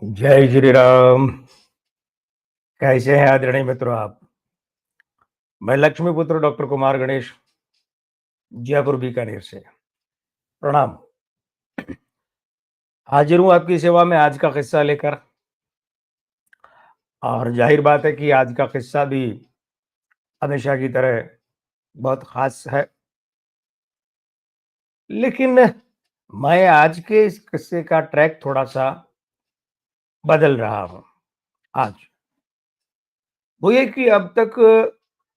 जय श्री राम। कैसे हैं आदरणीय मित्रों आप? मैं लक्ष्मीपुत्र डॉक्टर कुमार गणेश, जयपुर बीकानेर से। प्रणाम। हाजिर हूँ आपकी सेवा में आज का किस्सा लेकर। और जाहिर बात है कि आज का किस्सा भी हमेशा की तरह बहुत खास है। लेकिन मैं आज के इस किस्से का ट्रैक थोड़ा-सा बदल रहा हूँ आज। वो ये कि अब तक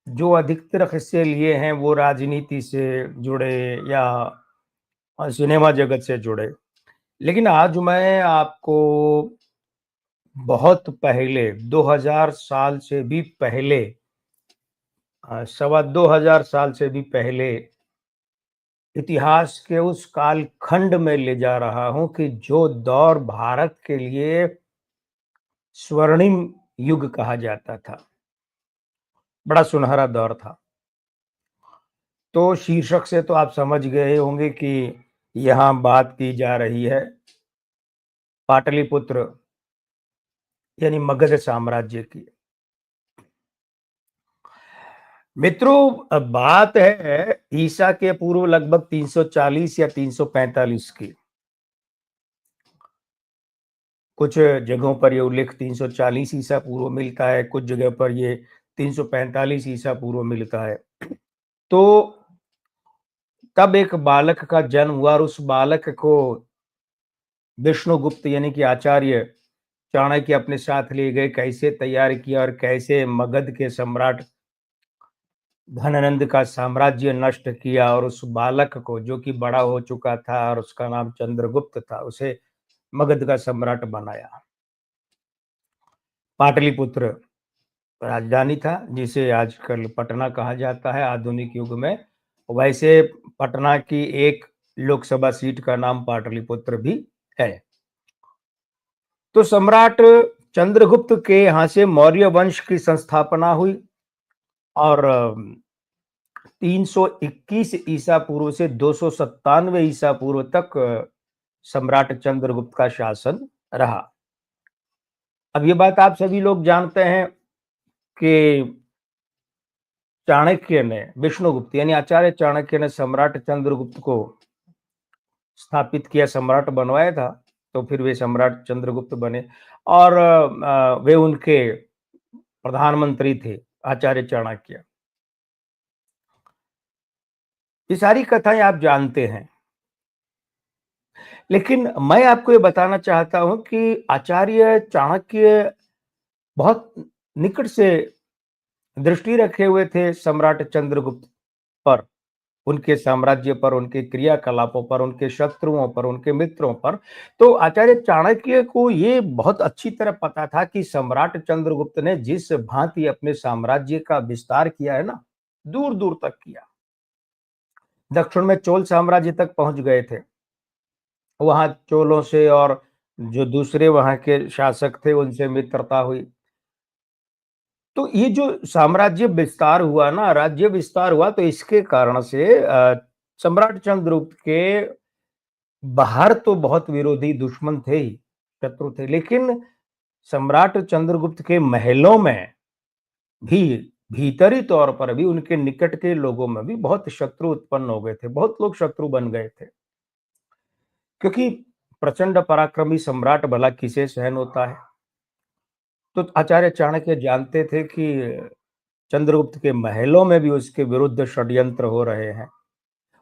जो अधिकतर किस्से लिए हैं वो राजनीति से जुड़े या सिनेमा जगत से जुड़े। लेकिन आज मैं आपको बहुत पहले 2000 साल से भी पहले सवा 2000 साल से भी पहले इतिहास के उस कालखंड में ले जा रहा हूँ कि जो दौर भारत के लिए स्वर्णिम युग कहा जाता था। बड़ा सुनहरा दौर था। तो शीर्षक से तो आप समझ गए होंगे कि यहाँ बात की जा रही है पाटलिपुत्र यानी मगध साम्राज्य की। मित्रों, अब बात है ईसा के पूर्व लगभग 340 या 345 की। कुछ जगहों पर ये उल्लेख 340 ईसा पूर्व मिलता है, कुछ जगह पर ये 345 ईसा पूर्व मिलता है। तो तब एक बालक का जन्म हुआ और उस बालक को विष्णुगुप्त यानी कि आचार्य चाणक्य अपने साथ ले गए। कैसे तैयार किया और कैसे मगध के सम्राट धनानंद का साम्राज्य नष्ट किया और उस बालक को, जो कि बड़ा हो चुका था और उसका नाम चंद्रगुप्त था, उसे मगध का सम्राट बनाया। पाटलिपुत्र राजधानी था, जिसे आजकल पटना कहा जाता है आधुनिक युग में। वैसे पटना की एक लोकसभा सीट का नाम पाटलिपुत्र भी है। तो सम्राट चंद्रगुप्त के यहाँ से मौर्य वंश की संस्थापना हुई और 321 ईसा पूर्व से 297 ईसा पूर्व तक सम्राट चंद्रगुप्त का शासन रहा। अब ये बात आप सभी लोग जानते हैं कि चाणक्य ने, विष्णुगुप्त यानी आचार्य चाणक्य ने सम्राट चंद्रगुप्त को स्थापित किया, सम्राट बनवाया था। तो फिर वे सम्राट चंद्रगुप्त बने और वे उनके प्रधानमंत्री थे, आचार्य चाणक्य। ये सारी कथाएं आप जानते हैं। लेकिन मैं आपको ये बताना चाहता हूं कि आचार्य चाणक्य बहुत निकट से दृष्टि रखे हुए थे सम्राट चंद्रगुप्त पर, उनके साम्राज्य पर, उनके क्रियाकलापों पर, उनके शत्रुओं पर, उनके मित्रों पर। तो आचार्य चाणक्य को ये बहुत अच्छी तरह पता था कि सम्राट चंद्रगुप्त ने जिस भांति अपने साम्राज्य का विस्तार किया है ना, दूर दूर तक किया। दक्षिण में चोल साम्राज्य तक पहुंच गए थे। वहां चोलों से और जो दूसरे वहां के शासक थे उनसे मित्रता हुई। तो ये जो साम्राज्य विस्तार हुआ ना, राज्य विस्तार हुआ, तो इसके कारण से सम्राट चंद्रगुप्त के बाहर तो बहुत विरोधी दुश्मन थे ही, शत्रु थे। लेकिन सम्राट चंद्रगुप्त के महलों में भी, भीतरी तौर पर भी, उनके निकट के लोगों में भी बहुत शत्रु उत्पन्न हो गए थे। बहुत लोग शत्रु बन गए थे, क्योंकि प्रचंड पराक्रमी सम्राट भला किसे सहन होता है। तो आचार्य चाणक्य जानते थे कि चंद्रगुप्त के महलों में भी उसके विरुद्ध षड्यंत्र हो रहे हैं।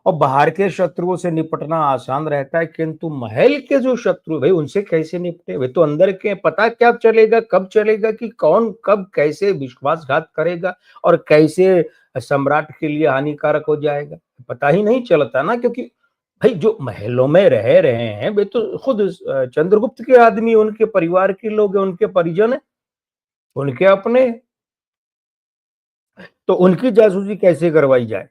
और बाहर के शत्रुओं से निपटना आसान रहता है, किंतु महल के जो शत्रु, भाई उनसे कैसे निपटे? वे तो अंदर के, पता क्या चलेगा, कब चलेगा कि कौन कब कैसे विश्वासघात करेगा और कैसे सम्राट के लिए हानिकारक हो जाएगा, पता ही नहीं चलता ना। क्योंकि भाई जो महलों में रह रहे हैं वे तो खुद चंद्रगुप्त के आदमी, उनके परिवार के लोग हैं, उनके परिजन हैं, उनके अपने। तो उनकी जासूसी कैसे करवाई जाए?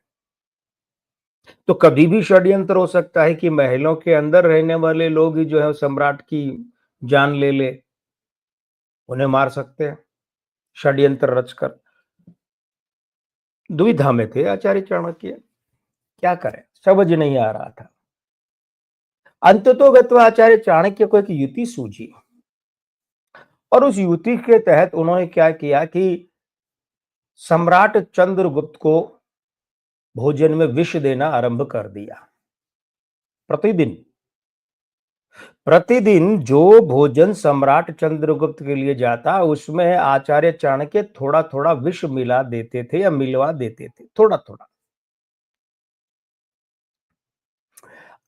तो कभी भी षड्यंत्र हो सकता है कि महलों के अंदर रहने वाले लोग ही जो है सम्राट की जान ले ले, उन्हें मार सकते हैं षड्यंत्र रचकर। दुविधा में थे आचार्य चाणक्य, क्या करें, समझ नहीं आ रहा था। अंततोगत्वा आचार्य चाणक्य को एक युक्ति सूझी। और उस युति के तहत उन्होंने क्या किया कि सम्राट चंद्रगुप्त को भोजन में विष देना आरंभ कर दिया। प्रतिदिन प्रतिदिन जो भोजन सम्राट चंद्रगुप्त के लिए जाता, उसमें आचार्य चाणक्य थोड़ा-थोड़ा विष मिला देते थे या मिलवा देते थे, थोड़ा-थोड़ा।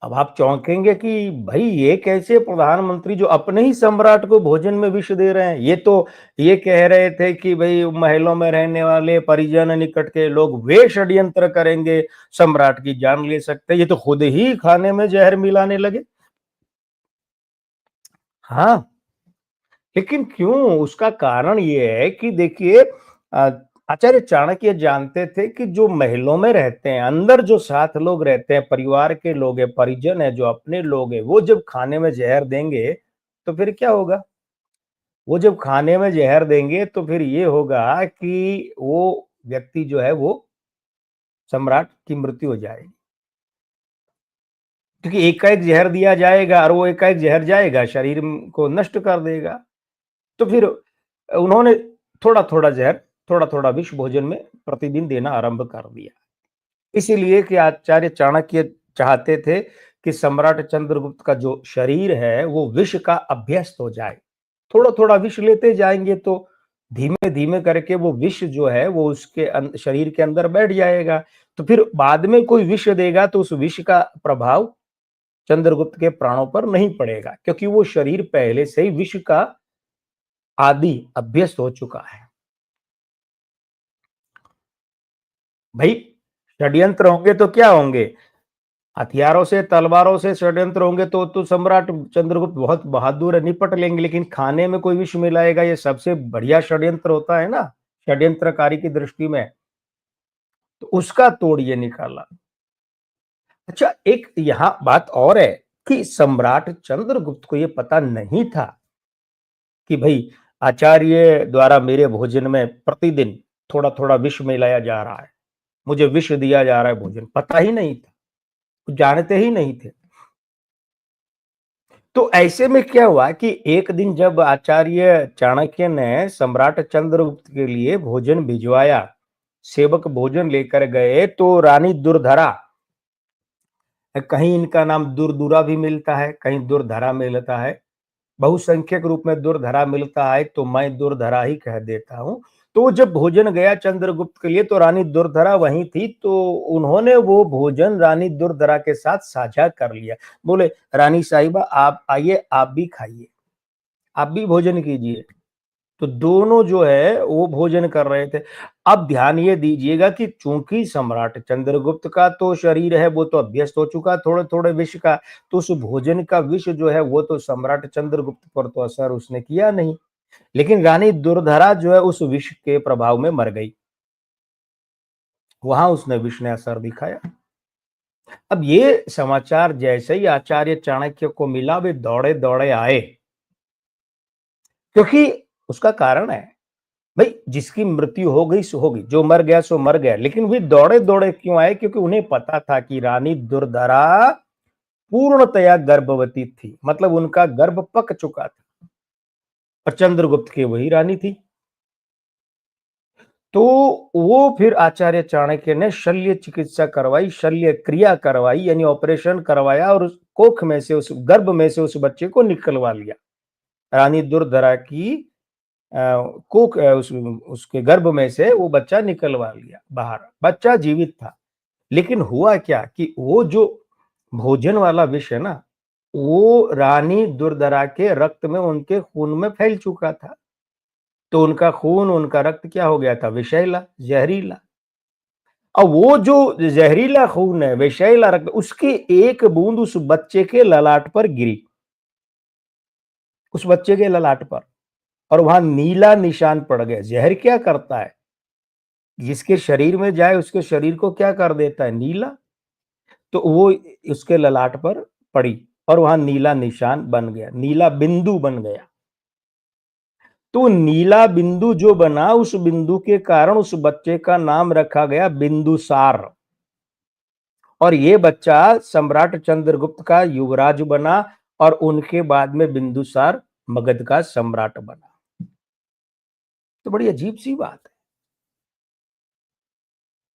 अब आप चौंकेंगे कि भाई ये कैसे प्रधानमंत्री जो अपने ही सम्राट को भोजन में विष दे रहे हैं। ये कह रहे थे कि भाई महलों में रहने वाले परिजन निकट के लोग वे षड्यंत्र करेंगे, सम्राट की जान ले सकते हैं। ये तो खुद ही खाने में जहर मिलाने लगे। हाँ, लेकिन क्यों? उसका कारण ये है कि देखिए अ, आचार्य चाणक्य जानते थे कि जो महलों में रहते हैं, अंदर जो 7 लोग रहते हैं, परिवार के लोग हैं, परिजन हैं, जो अपने लोग हैं, वो जब खाने में जहर देंगे, तो फिर क्या होगा? वो जब खाने में जहर देंगे, तो फिर ये होगा कि वो व्यक्ति जो है, वो सम्राट की मृत्यु हो जाएगी। क्योंकि एकाएक जहर दिया जाएगा और वो एकाएक जहर जाएगा, शरीर को नष्ट कर देगा। तो फिर उन्होंने थोड़ा-थोड़ा जहर, थोड़ा-थोड़ा विष भोजन में प्रतिदिन देना आरंभ कर दिया। इसीलिए कि आचार्य चाणक्य चाहते थे कि सम्राट चंद्रगुप्त का जो शरीर है, वो विष का अभ्यस्त हो जाए। थोड़ा-थोड़ा विष लेते जाएँगे तो धीमे-धीमे करके वो विष जो है, वो उसके शरीर के अंदर बैठ जाएगा। तो फिर बाद में कोई विष देगा तो उस विष का प्रभाव चंद्रगुप्त के प्राणों पर नहीं पड़ेगा, क्योंकि वो शरीर पहले से ही विष का आदि अभ्यस्त हो चुका है। भाई षड्यंत्र होंगे तो क्या होंगे? हथियारों से, तलवारों से षड्यंत्र होंगे तो सम्राट चंद्रगुप्त बहुत बहादुर है, निपट लेंगे, लेकिन खाने में कोई विष मिलाएगा, ये सबसे बढ़िया षड्यंत्र होता है ना, षड्यंत्रकारी की दृष्टि में। तो उसका तोड़ ये निकाला। अच्छा, एक यहाँ बात और है कि सम्राट चंद्रगुप्त को ये पता नहीं था कि भाई आचार्य द्वारा मेरे भोजन में प्रतिदिन थोड़ा-थोड़ा विष मिलाया जा रहा है। मुझे विष दिया जा रहा है भोजन, पता ही नहीं था, कुछ जानते ही नहीं थे। तो ऐसे में क्या हुआ कि एक दिन जब आचार्य चाणक्य ने सम्राट चंद्रगुप्त के लिए भोजन भिजवाया, सेवक भोजन लेकर गए तो रानी दुर्धरा, कहीं इनका नाम दुर्दुरा भी मिलता है, कहीं दुर्धरा मिलता है, बहुसंख्यक रूप में दुर्धरा मिलता है, तो मैं दुर्धरा ही कह देता हूँ। तो जब भोजन गया चंद्रगुप्त के लिए तो रानी दुर्धरा वहीं थी, तो उन्होंने वो भोजन रानी दुर्धरा के साथ साझा कर लिया। बोले, रानी साहिबा आप आइए, आप भी खाइए, आप भी भोजन कीजिए। तो दोनों जो है वो भोजन कर रहे थे। अब ध्यान ये दीजिएगा कि चूंकि सम्राट चंद्रगुप्त का तो शरीर है, वो तो अभ्यस्त हो चुका थोड़े-थोड़े विष का, तो उस भोजन का विष जो है वो तो सम्राट चंद्रगुप्त पर तो असर उसने किया नहीं। लेकिन रानी दुर्धरा जो है उस विष के प्रभाव में मर गई। वहां उसने विष ने असर दिखाया। अब ये समाचार जैसे ही आचार्य चाणक्य को मिला, वे दौड़े-दौड़े आए, क्योंकि उसका कारण है। भाई जिसकी मृत्यु हो गई सो हो गई, जो मर गया सो मर गया, लेकिन वे दौड़े-दौड़े क्यों आए? क्योंकि उन्हें पता था कि रानी दुर्धरा पूर्णतया गर्भवती थी, मतलब उनका गर्भ पक चुका था और चंद्रगुप्त की वही रानी थी। तो वो फिर आचार्य चाणक्य ने शल्य चिकित्सा करवाई, शल्य क्रिया करवाई, यानी ऑपरेशन करवाया और उस कोख में से, उस गर्भ में से उस बच्चे को निकलवा लिया। रानी दुर्धरा की अ, कोख उसके गर्भ में से वो बच्चा निकलवा लिया बाहर। बच्चा जीवित था। लेकिन हुआ क्या कि वो जो भोजन वाला विष है ना, वो रानी दुर्धरा के रक्त में, उनके खून में फैल चुका था। तो उनका खून, उनका रक्त क्या हो गया था? विषैला, जहरीला। अब वो जो जहरीला खून है, विषैला रक्त, उसकी एक बूंद उस बच्चे के ललाट पर गिरी, उस बच्चे के ललाट पर, और वहां नीला निशान पड़ गया। जहर क्या करता है? जिसके शरीर में जाए उसके शरीर को क्या कर देता है? नीला। तो वो उसके ललाट पर पड़ी और वहां नीला निशान बन गया, नीला बिंदु बन गया। तो नीला बिंदु जो बना, उस बिंदु के कारण उस बच्चे का नाम रखा गया बिंदुसार। और ये बच्चा सम्राट चंद्रगुप्त का युवराज बना और उनके बाद में बिंदुसार मगध का सम्राट बना। तो बड़ी अजीब सी बात है।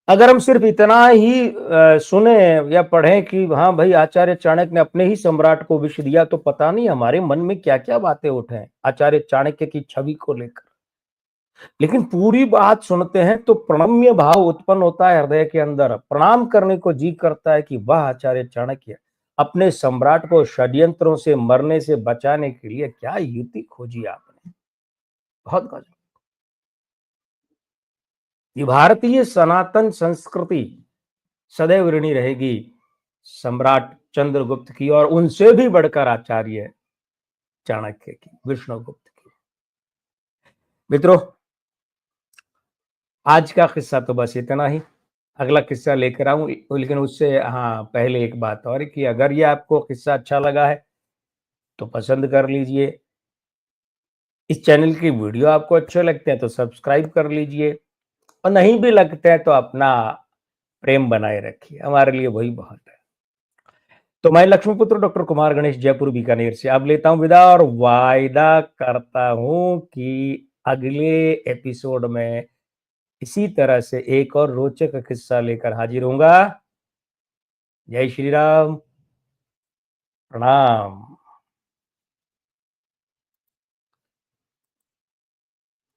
अगर हम सिर्फ इतना ही सुने या पढ़ें कि हाँ भाई आचार्य चाणक्य ने अपने ही सम्राट को विष दिया, तो पता नहीं हमारे मन में क्या-क्या बातें उठें आचार्य चाणक्य की छवि को लेकर। लेकिन पूरी बात सुनते हैं तो प्रणम्य भाव उत्पन्न होता है हृदय के अंदर, प्रणाम करने को जी करता है कि वाह आचार्य चाणक्य, अपने सम्राट को षड्यंत्रों से मरने से बचाने के लिए क्या युक्ति खोजी आपने। बहुत गजब। ये भारतीय सनातन संस्कृति सदैव ऋणी रहेगी सम्राट चंद्रगुप्त की, और उनसे भी बढ़कर आचार्य चाणक्य की, विष्णुगुप्त की। मित्रों, आज का किस्सा तो बस इतना ही। अगला किस्सा लेकर आऊं, लेकिन उससे हाँ पहले एक बात और है कि अगर ये आपको किस्सा अच्छा लगा है तो पसंद कर लीजिए। इस चैनल की वीडियो आपको अच्छे लगते हैं तो सब्सक्राइब कर लीजिए, और नहीं भी लगते हैं तो अपना प्रेम बनाए रखिए, हमारे लिए वही बहुत है। तो मैं लक्ष्मीपुत्र डॉक्टर कुमार गणेश, जयपुर बीकानेर से अब लेता हूं विदा, और वायदा करता हूं कि अगले एपिसोड में इसी तरह से एक और रोचक किस्सा लेकर हाजिर होऊंगा। जय श्री राम। प्रणाम।